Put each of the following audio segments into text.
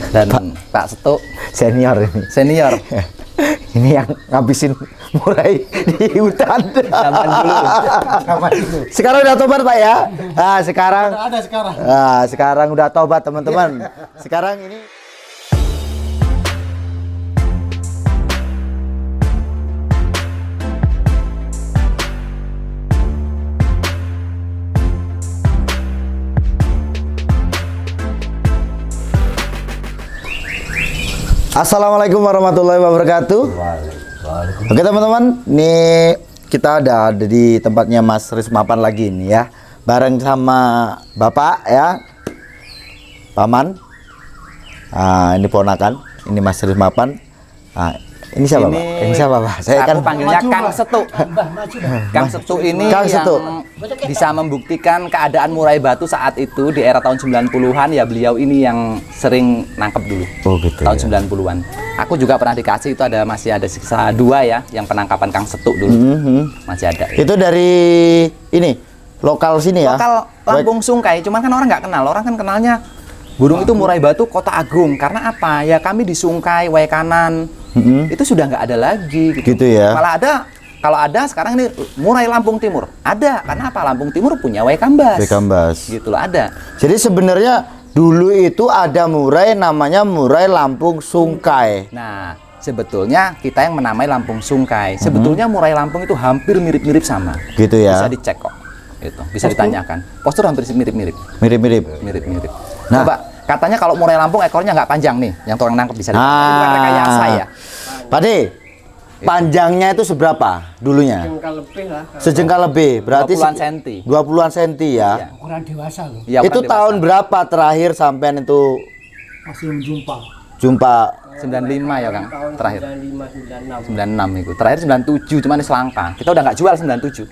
Dan Pak Setu senior ini. senior. Ini yang ngabisin murai di hutan. Zaman dulu. Sekarang udah tobat Pak ya. Nah, sekarang Ada sekarang. Nah, sekarang udah tobat teman-teman. Sekarang ini Assalamualaikum warahmatullahi wabarakatuh. Oke teman-teman, ini kita ada di tempatnya Mas Rismapan lagi nih ya, bareng sama Bapak ya, Paman. Nah, ini ponakan, ini Mas Rismapan. Nah, ini siapa Pak? Ini siapa Pak? Saya Aku kan panggilnya Kang Setu. Kang Setu ini Kang Setu. yang bisa membuktikan keadaan murai batu saat itu di era tahun 90-an ya, beliau ini yang sering nangkep dulu. Oh gitu. Tahun Ya. 90-an. Aku juga pernah dikasih itu masih ada sisa 2 ya yang penangkapan Kang Setu dulu. Masih ada. Itu dari ini lokal sini ya. Lokal Lampung Sungkai, cuman kan orang nggak kenal. Orang kan kenalnya burung itu murai batu Kota Agung. Karena apa? Ya kami di Sungkai, Waikanan. Itu sudah nggak ada lagi gitu. Gitu ya. Malah ada, kalau ada sekarang ini murai Lampung Timur. Ada, karena apa? Lampung Timur punya Waikambas. Waikambas. Gitu loh, ada. Jadi sebenarnya dulu itu ada murai namanya murai Lampung Sungkai. Nah, sebetulnya kita yang menamai Lampung Sungkai. Sebetulnya murai Lampung itu hampir mirip-mirip sama. Gitu ya. Bisa dicek kok. Itu bisa ditanyakan. Postur hampir mirip-mirip. Mirip-mirip. Mirip-mirip. Nah. Coba, katanya kalau murai Lampung ekornya nggak panjang nih, yang tukang nangkep bisa Ah. Ini bukan rekayasa ya. Pak De, panjangnya itu seberapa dulunya? Jengkal lebih lah. Sejengkal lebih, berarti 20-an senti. 20-an senti ya. Iya. Ukuran dewasa loh. Ya, Itu bukan tahun dewasa. berapa terakhir sampean itu Masih menjumpa. jumpa? 95 ya Kang, Tahun terakhir. 95, 96. 96 itu. Terakhir 97, cuman ini selangka. Kita udah nggak jual 97.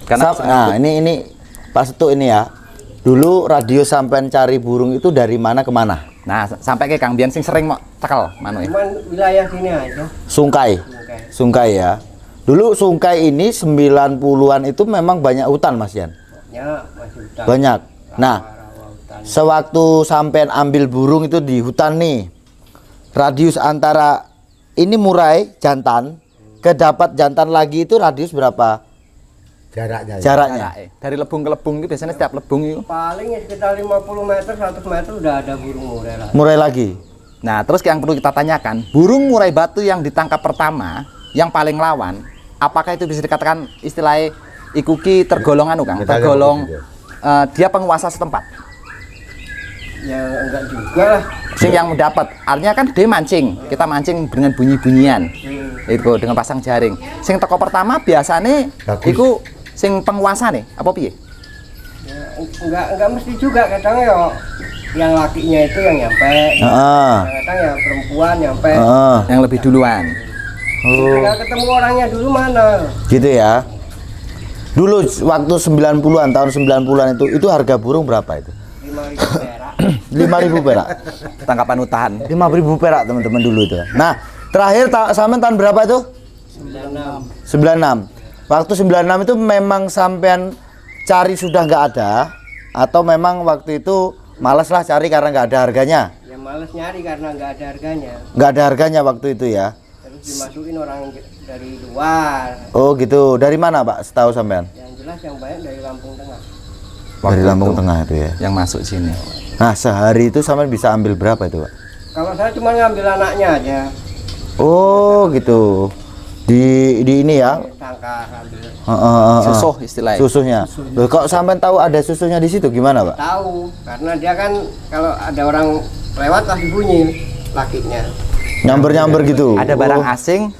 Karena Nah, ini Pak Setu ini ya. Dulu radio sampean cari burung itu dari mana ke mana? nah, sampai ke Kang Bian sing sering mau tekel manu ya. Cuman wilayah sini aja. Sungkai. Oke. Sungkai ya. Dulu Sungkai ini 90-an itu memang banyak hutan Mas Yan. Ya, masih hutan. Banyak. Nah, Rawa hutan. sewaktu sampean ambil burung itu di hutan nih, radius antara ini murai jantan ke dapat jantan lagi itu radius berapa Jaraknya. jaraknya? Dari lebung ke lebung itu biasanya setiap lebung itu. Paling ya sekitar 50 meter, 100 meter udah ada burung murai lah. Murai lagi. Nah, terus yang perlu kita tanyakan, burung murai batu yang ditangkap pertama, yang paling lawan, apakah itu bisa dikatakan istilah ikuki tergolongan Kang? Tergolong dia penguasa setempat. Ya enggak juga lah. Sing yang mendapat, artinya kan dia mancing, kita mancing dengan bunyi-bunyian, itu dengan pasang jaring. Sing teko pertama biasanya, itu sing penguasa nih, apa piye? Ya, enggak mesti juga, kadang ya yang lakinya itu yang nyampe. Heeh. Kadang ya perempuan nyampe. Heeh. Yang lebih duluan. Tinggal ketemu orangnya dulu mana. Gitu ya. Dulu waktu 90-an, tahun 90-an itu harga burung berapa itu? 5.000 perak. 5.000 perak. Tangkapan utahan. 5.000 perak teman-teman dulu itu. Nah, terakhir sampean tahun berapa itu? 96. 96. Waktu 96 itu memang sampean cari sudah nggak ada atau memang waktu itu malas lah cari karena nggak ada harganya? Ya males nyari karena nggak ada harganya. Nggak ada harganya waktu itu ya. Terus dimasukin orang dari luar. Oh gitu. Dari mana Pak? Setahu sampean? Yang jelas yang banyak dari Lampung Tengah. Dari Waktu Lampung itu. Tengah itu ya. Yang masuk sini. Nah, sehari itu sampean bisa ambil berapa itu Pak? Kalau saya cuma ngambil anaknya aja. Oh gitu. Di ini ya. Tangkar ambil. Susuh istilahnya. Susuhnya. Loh, kok sampean tahu ada susunya di situ gimana Pak? Tahu karena dia kan kalau ada orang lewat pasti bunyi lakinya. Nyamber-nyamber gitu. Ada barang asing,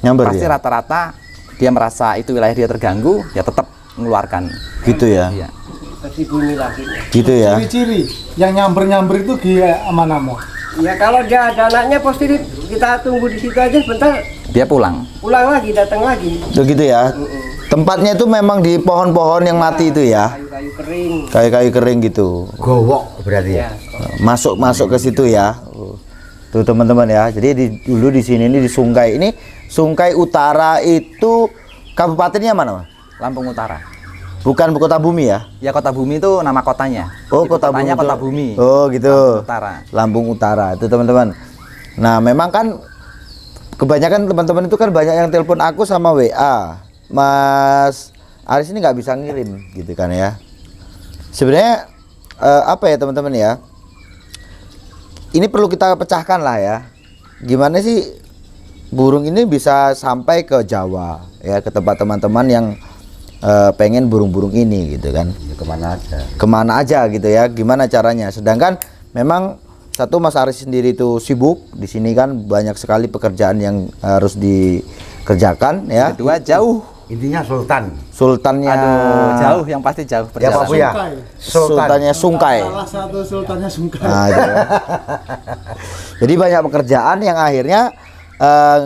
nyamber pasti ya. rata-rata dia merasa itu wilayah dia terganggu, ya tetap mengeluarkan. Gitu ya. Iya. Pasti bunyi lakinya. Gitu ya. Ciri-ciri yang nyamber-nyamber itu gimana mau? Ya kalau dia ada anaknya pasti kita tunggu di situ aja sebentar, Dia pulang. pulang lagi, datang lagi. Begitu ya. Tempatnya itu memang di pohon-pohon yang mati itu ya. Kayu-kayu kering. Kayu-kayu kering gitu. Gowok berarti Ya. Masuk ke situ ya. Tuh teman-teman ya. Jadi dulu di sini ini di Sungkai ini Sungkai Utara itu kabupatennya mana Mas? Lampung Utara. Bukan Kota Bumi ya? Ya Kota Bumi itu nama kotanya. Oh, Ibu Kota Bumi. kotanya itu- Kota Bumi. Oh, gitu. Lampung Utara. Lampung Utara itu teman-teman. Nah, memang kan kebanyakan teman-teman itu kan banyak yang telepon aku sama WA. Mas Aris ini nggak bisa ngirim gitu kan ya. Sebenarnya apa ya teman-teman ya? Ini perlu kita pecahkan lah ya. Gimana sih burung ini bisa sampai ke Jawa ya, ke tempat teman-teman yang pengen burung-burung ini gitu kan. Ya, kemana aja Gitu ya, gimana caranya. Sedangkan memang satu Mas Aris sendiri itu sibuk di sini kan, banyak sekali pekerjaan yang harus dikerjakan ya. Kedua jauh. intinya sultan Sultannya Aduh, jauh yang pasti jauh ya Pak perjalanan. Bu ya. Sultannya Sungkai. salah satu sultannya Sungkai. Nah, itu ya. Jadi banyak pekerjaan yang akhirnya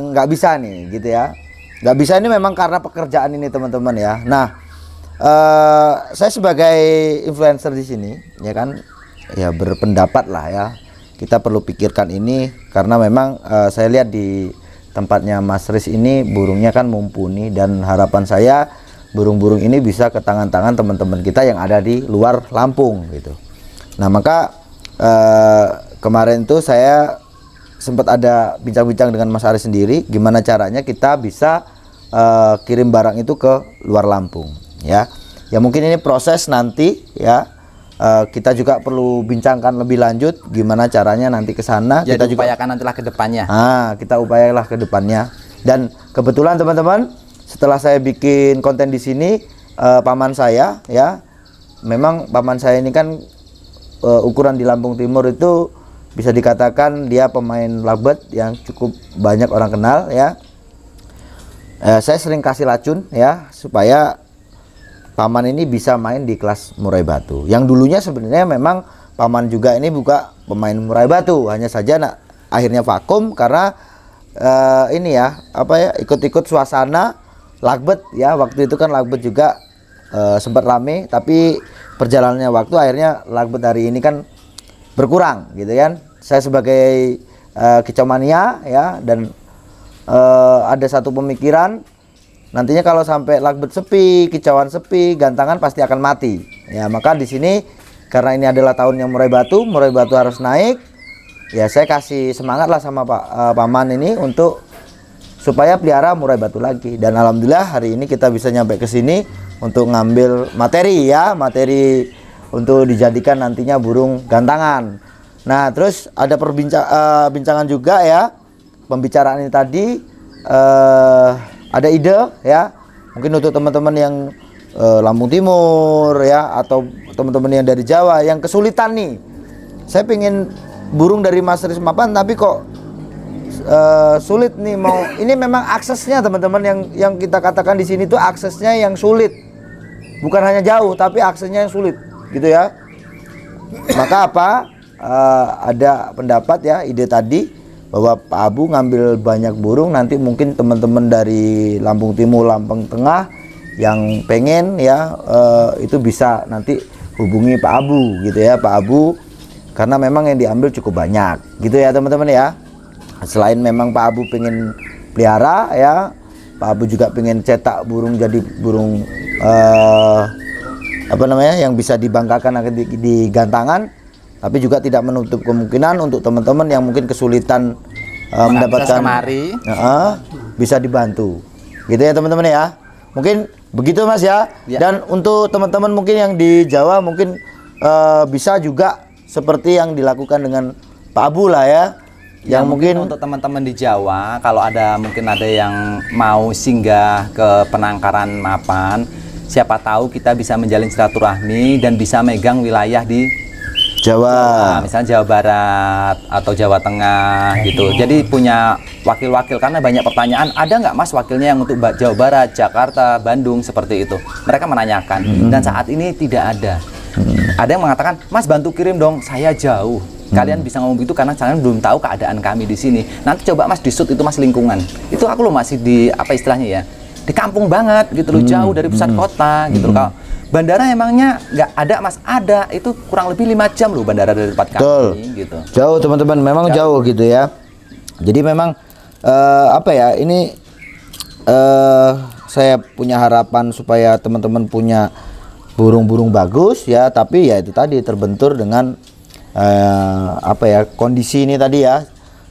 nggak bisa nih gitu ya. Nggak bisa ini memang karena pekerjaan ini teman-teman ya. Nah, saya sebagai influencer di sini ya kan, ya berpendapat lah ya, kita perlu pikirkan ini karena memang saya lihat di tempatnya Mas Riz ini burungnya kan mumpuni, dan harapan saya burung-burung ini bisa ke tangan-tangan teman-teman kita yang ada di luar Lampung gitu. Nah maka kemarin tuh saya sempat ada bincang-bincang dengan Mas Aris sendiri gimana caranya kita bisa kirim barang itu ke luar Lampung ya. Ya mungkin ini proses nanti ya, kita juga perlu bincangkan lebih lanjut gimana caranya nanti ke sana. Ya, Kita juga upayakan nantilah ke depannya. kita upayalah ke depannya. Dan kebetulan teman-teman, setelah saya bikin konten di sini, paman saya ya, memang paman saya ini kan ukuran di Lampung Timur itu bisa dikatakan dia pemain lagbet yang cukup banyak orang kenal ya. Saya sering kasih racun ya supaya paman ini bisa main di kelas murai batu. Yang dulunya sebenarnya memang paman juga ini buka pemain murai batu, hanya saja akhirnya vakum karena ini ya apa ya, ikut-ikut suasana lagbet ya. Waktu itu kan lagbet juga sempat rame, tapi perjalanannya waktu akhirnya lagbet hari ini kan berkurang gitu kan. Saya sebagai kicau mania ya, dan ada satu pemikiran, nantinya kalau sampai lagbet sepi, kicauan sepi, gantangan pasti akan mati. Ya, maka di sini karena ini adalah tahunnya murai batu harus naik. Ya, saya kasih semangat lah sama paman ini untuk supaya pelihara murai batu lagi. Dan alhamdulillah hari ini kita bisa nyampe ke sini untuk ngambil materi ya, materi untuk dijadikan nantinya burung gantangan. Nah, terus ada bincangan juga ya. Pembicaraan ini tadi ada ide ya, mungkin untuk teman-teman yang Lampung Timur ya, atau teman-teman yang dari Jawa yang kesulitan nih, saya pengen burung dari Mas Riz Mapan tapi kok sulit nih mau. Ini memang aksesnya teman-teman yang kita katakan di sini tuh aksesnya yang sulit, bukan hanya jauh tapi aksesnya yang sulit gitu ya. Maka ada pendapat ya, ide tadi bahwa Pak Abu ngambil banyak burung, nanti mungkin teman-teman dari Lampung Timur, Lampung Tengah yang pengen ya itu bisa nanti hubungi Pak Abu gitu ya, Pak Abu, karena memang yang diambil cukup banyak gitu ya teman-teman ya. Selain memang Pak Abu pengen pelihara ya, Pak Abu juga pengen cetak burung jadi burung apa namanya yang bisa dibanggakan di gantangan. Tapi juga tidak menutup kemungkinan untuk teman-teman yang mungkin kesulitan mendapatkan kemari, bisa dibantu gitu ya teman-teman ya. Mungkin begitu Mas ya. Dan untuk teman-teman mungkin yang di Jawa mungkin bisa juga seperti yang dilakukan dengan Pak Abu lah ya. Yang mungkin mungkin untuk teman-teman di Jawa, kalau mungkin ada yang mau singgah ke penangkaran Mapan, siapa tahu kita bisa menjalin silaturahmi dan bisa megang wilayah di Jawa. Misalnya Jawa Barat atau Jawa Tengah gitu. Jadi punya wakil-wakil, karena banyak pertanyaan, ada nggak Mas wakilnya yang untuk Jawa Barat, Jakarta, Bandung seperti itu. Mereka menanyakan dan saat ini tidak ada. Ada yang mengatakan, Mas bantu kirim dong, saya jauh. Kalian bisa ngomong gitu karena kalian belum tahu keadaan kami di sini. Nanti coba Mas disut itu Mas lingkungan. Itu aku loh masih di apa istilahnya ya, di kampung banget gitu loh, jauh dari pusat kota gitu loh. Kalau bandara emangnya nggak ada Mas, ada, itu kurang lebih 5 jam loh bandara dari tempat kami gitu. Jauh teman-teman, memang jauh gitu ya. Jadi memang apa ya, ini saya punya harapan supaya teman-teman punya burung-burung bagus ya, tapi ya itu tadi terbentur dengan apa ya, kondisi ini tadi ya.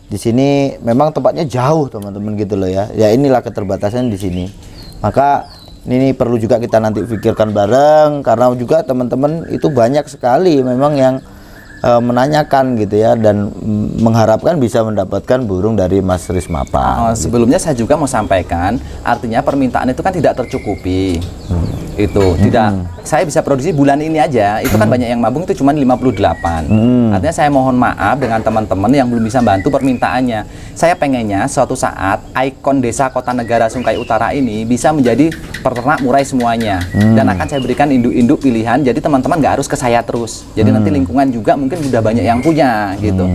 Di sini memang tempatnya jauh teman-teman gitu loh ya. Ya inilah keterbatasan di sini. Maka ini perlu juga kita nanti pikirkan bareng, karena juga teman-teman itu banyak sekali memang yang menanyakan gitu ya, dan mengharapkan bisa mendapatkan burung dari Mas Rismapan. Sebelumnya saya juga mau sampaikan, artinya permintaan itu kan tidak tercukupi. Itu tidak, saya bisa produksi bulan ini aja, itu kan banyak yang mabung itu cuma 58. Artinya saya mohon maaf dengan teman-teman yang belum bisa bantu permintaannya. Saya pengennya suatu saat ikon desa Kota Negara Sungkai Utara ini bisa menjadi peternak murai semuanya, dan akan saya berikan induk-induk pilihan, jadi teman-teman nggak harus ke saya terus, jadi nanti lingkungan juga mungkin udah banyak yang punya gitu,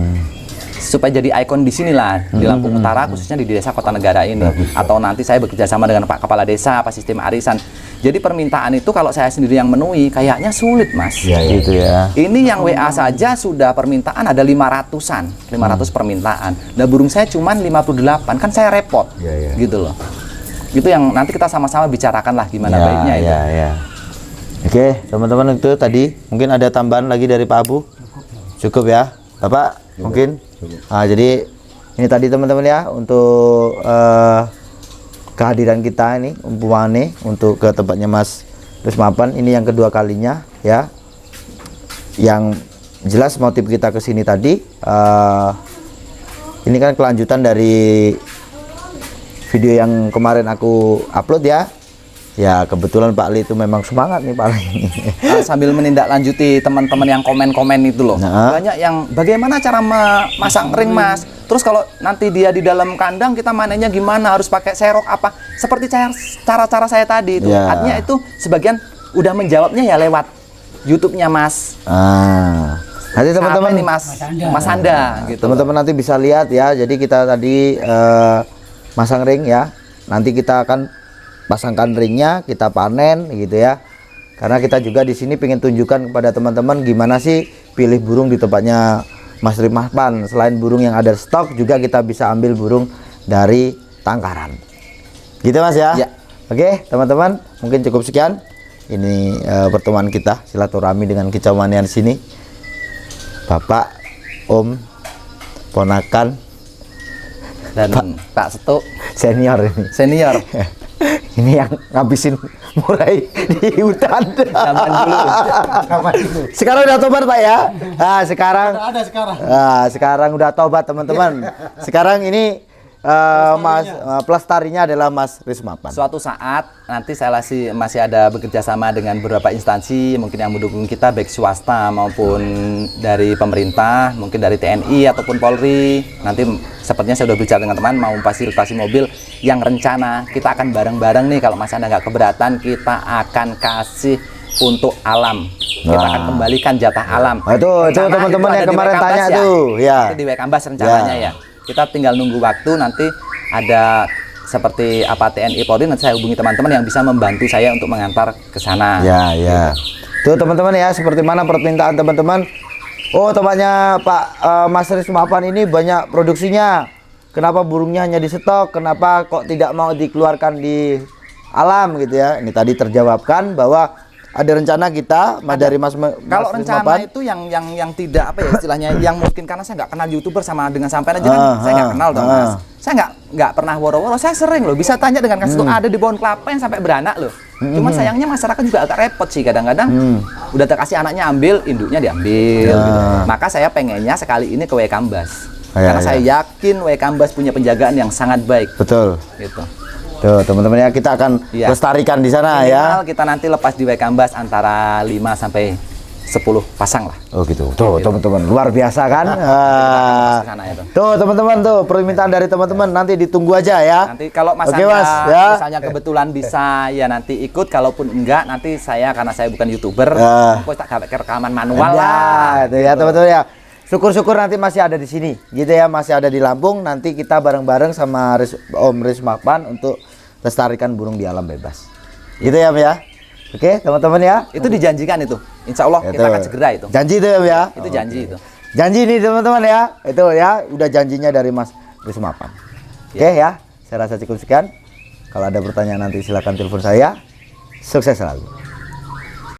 supaya jadi ikon di sinilah di Lampung Utara, khususnya di desa Kota Negara ini. Atau nanti saya bekerja sama dengan Pak Kepala Desa, apa sistem arisan. Jadi permintaan itu kalau saya sendiri yang menuhi kayaknya sulit, Mas. Ya, gitu ya. Ini yang WA saja sudah permintaan ada 500-an, 500 permintaan. Nah, burung saya cuma 58, kan saya repot. Gitu loh. Itu yang nanti kita sama-sama bicarakan lah gimana baiknya itu. Ya. Oke, teman-teman, itu tadi mungkin ada tambahan lagi dari Pak Abu. Cukup ya, Bapak? Mungkin. Nah, jadi ini tadi teman-teman ya, untuk kehadiran kita ini umpamane untuk ke tempatnya Mas Rismapan ini yang kedua kalinya ya. Yang jelas motif kita ke sini tadi ini kan kelanjutan dari video yang kemarin aku upload ya. Ya kebetulan Pak Ali itu memang semangat nih Pak Ali. Sambil menindaklanjuti teman-teman yang komen-komen itu loh. Banyak yang bagaimana cara memasang ring, Mas. Terus kalau nanti dia di dalam kandang kita manennya gimana? Harus pakai serok apa? Seperti cara-cara saya tadi itu. Artinya itu sebagian udah menjawabnya ya lewat YouTube-nya Mas. Nanti teman-teman ini Mas Anda gitu. Teman-teman nanti bisa lihat ya. Jadi kita tadi masang ring ya. Nanti kita akan pasangkan ringnya, kita panen gitu ya. Karena kita juga di sini pengen tunjukkan kepada teman-teman gimana sih pilih burung di tempatnya Mas Rismapan. Selain burung yang ada stok, juga kita bisa ambil burung dari tangkaran. Gitu Mas ya? Ya. Oke teman-teman, mungkin cukup sekian. Ini pertemuan kita silaturahmi dengan kicau manian sini. Bapak, Om, ponakan, dan Pak Setu senior ini. Senior. Ini yang ngabisin murai di hutan. Zaman dulu. Sekarang udah tobat Pak ya. Nah, sekarang Ada sekarang. Nah, sekarang udah tobat teman-teman. Sekarang ini Mas pelestarinya adalah Mas Rismapan. Suatu saat nanti saya masih ada bekerja sama dengan beberapa instansi mungkin yang mendukung kita, baik swasta maupun dari pemerintah, mungkin dari TNI ataupun Polri. Nanti sepertinya saya sudah bicara dengan teman mau fasilitasi mobil yang rencana kita akan bareng-bareng nih, kalau Mas Anda nggak keberatan kita akan kasih untuk alam. Kita akan kembalikan jatah alam. Itu teman-teman yang kemarin tanya ya. tuh ya. Itu di Wekambas rencananya ya. Kita tinggal nunggu waktu, nanti ada seperti apa TNI Polri, nanti saya hubungi teman-teman yang bisa membantu saya untuk mengantar ke sana. Ya. Tuh teman-teman ya, seperti mana permintaan teman-teman. Oh, tempatnya Pak Mas Rismapan ini banyak produksinya. Kenapa burungnya hanya di stok? Kenapa kok tidak mau dikeluarkan di alam gitu ya? Ini tadi terjawabkan bahwa ada rencana kita dari Mas kalau rencana itu yang tidak apa ya istilahnya, yang mungkin karena saya nggak kenal YouTuber sama dengan sampean aja kan saya nggak kenal dong Mas. Saya nggak pernah woro-woro, saya sering loh bisa tanya dengan kasus ada di pohon kelapa yang sampai beranak loh. Cuman sayangnya masyarakat juga agak repot sih kadang-kadang. Udah terkasih anaknya ambil, induknya diambil gitu. Maka saya pengennya sekali ini ke Wekambas. Karena saya yakin Wekambas punya penjagaan yang sangat baik. Betul. Gitu. Tuh teman-teman ya, kita akan lestarikan di sana ya. Kita nanti lepas di Wekambas antara 5 sampai 10 pasang lah. Oh gitu. Tuh teman-teman, luar biasa kan? Tuh teman-teman, tuh permintaan dari teman-teman, nanti ditunggu aja ya. Nanti kalau Mas Anda misalnya kebetulan bisa ya nanti ikut, kalaupun enggak nanti saya, karena saya bukan YouTuber, aku tak gawe rekaman manual lah. Itu ya teman-teman ya. Syukur-syukur nanti masih ada di sini, gitu ya, masih ada di Lampung. Nanti kita bareng-bareng sama Om Rismapan untuk lestarikan burung di alam bebas. Gitu ya, Om ya. Oke, teman-teman ya. Itu dijanjikan itu. Insya Allah kita akan segera itu. Janji itu ya. Itu janji itu. Janji nih teman-teman ya. Itu ya, udah janjinya dari Mas Rismapan. Oke ya. Saya rasa cukup sekian. Kalau ada pertanyaan nanti silakan telepon saya. Sukses selalu.